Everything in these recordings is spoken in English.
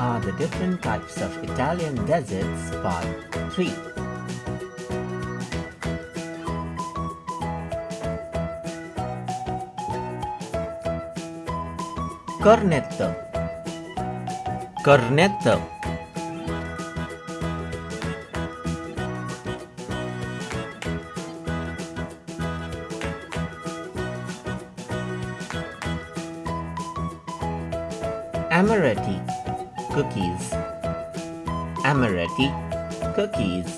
are the different types of Italian desserts, part 3. Cornetto, cornetto. Amaretti, cookies. Amaretti, cookies.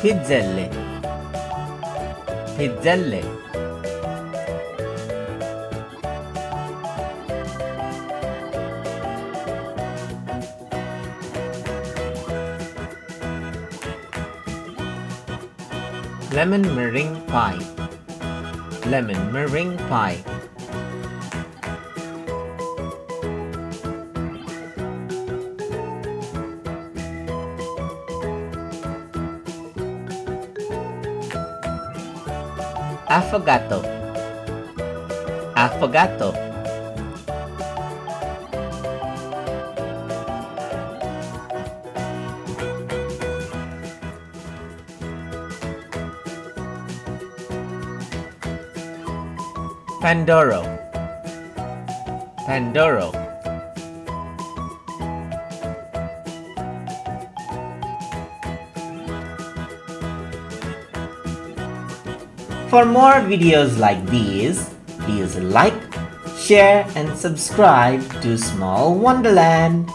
Pizzelle, pizzelle. Lemon meringue pie, lemon meringue pie. Affogato, affogato. Pandoro, Pandoro. For more videos like these, please like, share and subscribe to Small Wonderland.